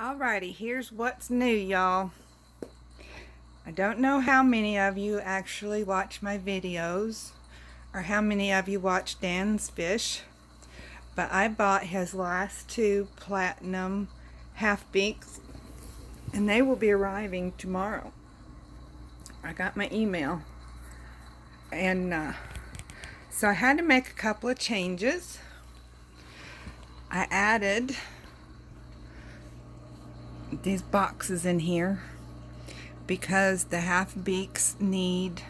Alrighty, here's what's new, y'all. I don't know how many of you actually watch my videos or how many of you watch Dan's Fish, but I bought his last two platinum half beaks and they will be arriving tomorrow. I got my email and so I had to make a couple of changes. I added these boxes in here because the half beaks need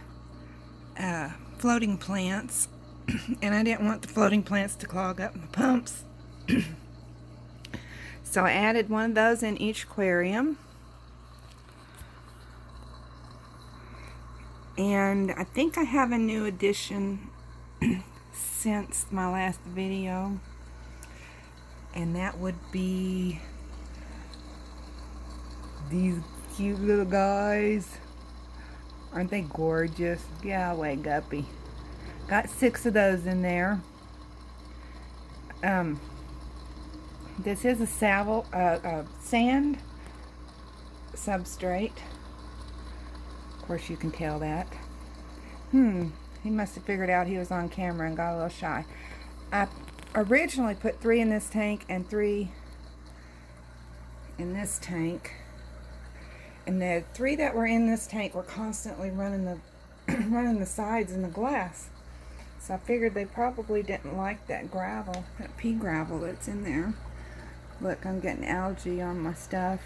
floating plants and I didn't want the floating plants to clog up my pumps. So I added one of those in each aquarium, and I think I have a new addition since my last video, and that would be these cute little guys. Aren't they gorgeous? Yeah, away, guppy. Got 6 of those in there. This is a sand substrate. Of course you can tell that. He must have figured out he was on camera and got a little shy. I originally put 3 in this tank and 3 in this tank. And the 3 that were in this tank were constantly running the sides in the glass. So I figured they probably didn't like that gravel, that pea gravel that's in there. Look, I'm getting algae on my stuff.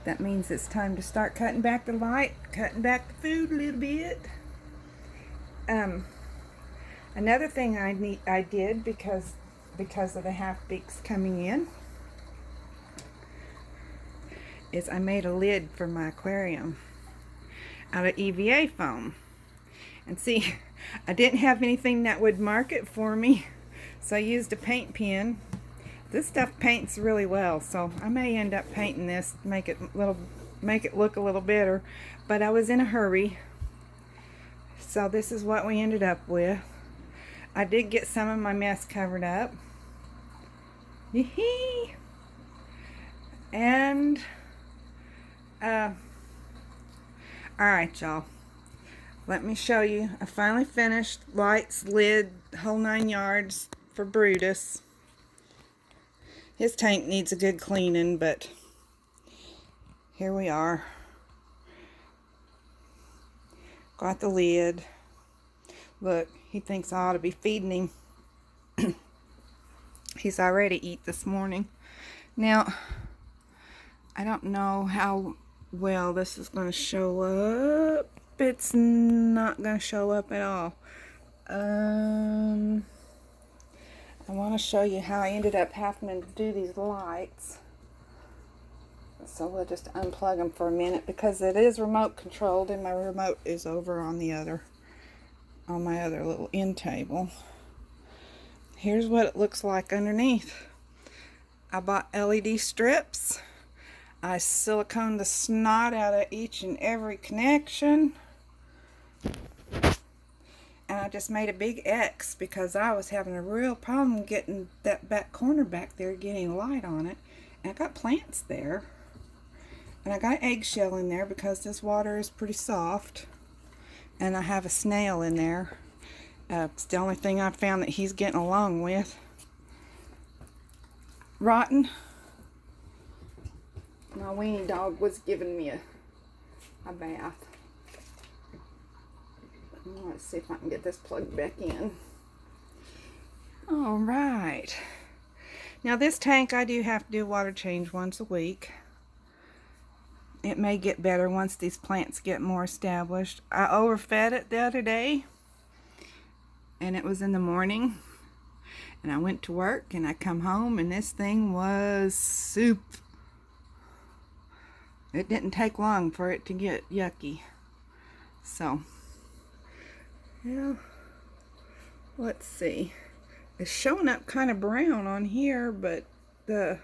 That means it's time to start cutting back the light, cutting back the food a little bit. Another thing I did because of the half beaks coming in is I made a lid for my aquarium out of EVA foam. And see, I didn't have anything that would mark it for me, so I used a paint pen. This stuff paints really well, so I may end up painting this, make it look a little better, but I was in a hurry. So this is what we ended up with. I did get some of my mess covered up. Yee-hee! And alright, y'all, let me show you. I finally finished lights, lid, whole 9 yards for Brutus. His tank needs a good cleaning, but here we are. Got the lid. Look, he thinks I ought to be feeding him. He's already eat this morning. Now, I don't know how well this is going to show up. It's not going to show up at all. I want to show you how I ended up having to do these lights. So we'll just unplug them for a minute because it is remote controlled and my remote is over on my other little end table. Here's what it looks like underneath. I bought LED strips. I siliconed the snot out of each and every connection. And I just made a big X because I was having a real problem getting that back corner back there, getting light on it. And I got plants there. And I got eggshell in there because this water is pretty soft. And I have a snail in there. It's the only thing I found that he's getting along with. Rotten. My weenie dog was giving me a bath. Let's see if I can get this plugged back in. Alright. Now this tank I do have to do a water change once a week. It may get better once these plants get more established. I overfed it the other day. And it was in the morning. And I went to work and I come home and this thing was soup. It didn't take long for it to get yucky. So, yeah, let's see. It's showing up kind of brown on here, but the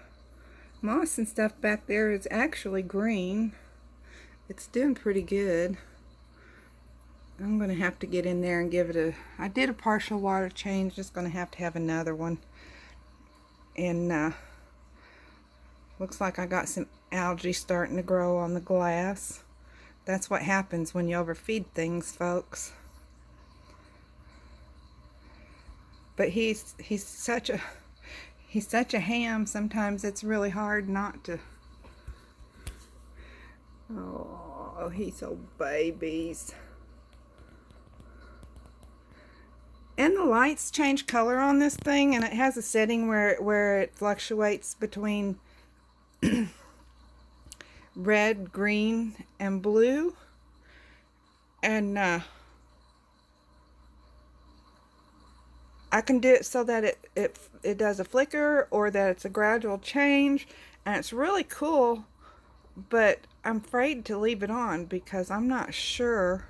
moss and stuff back there is actually green. It's doing pretty good. I'm going to have to get in there and give it I did a partial water change, just going to have another one. And Looks like I got some algae starting to grow on the glass. That's what happens when you overfeed things, folks. But he's such a ham. Sometimes it's really hard not to. Oh, he's so babies. And the lights change color on this thing, and it has a setting where it fluctuates between red, green, and blue. And I can do it so that it does a flicker, or that it's a gradual change, and it's really cool. But I'm afraid to leave it on because I'm not sure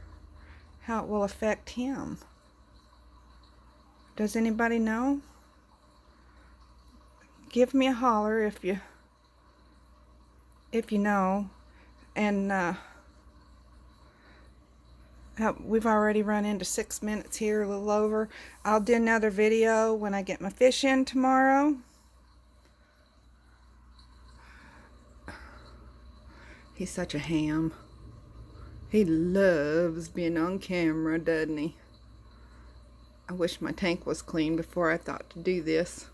how it will affect him. Does anybody know? Give me a holler if you know. And we've already run into 6 minutes here, a little over. I'll do another video when I get my fish in tomorrow. He's such a ham. He loves being on camera, doesn't he? I wish my tank was clean before I thought to do this.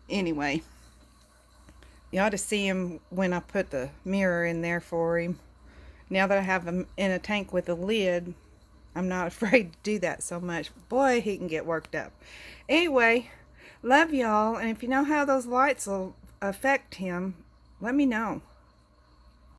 Anyway, you ought to see him when I put the mirror in there for him. Now that I have him in a tank with a lid, I'm not afraid to do that so much. Boy, he can get worked up. Anyway, love y'all, and if you know how those lights will affect him, let me know.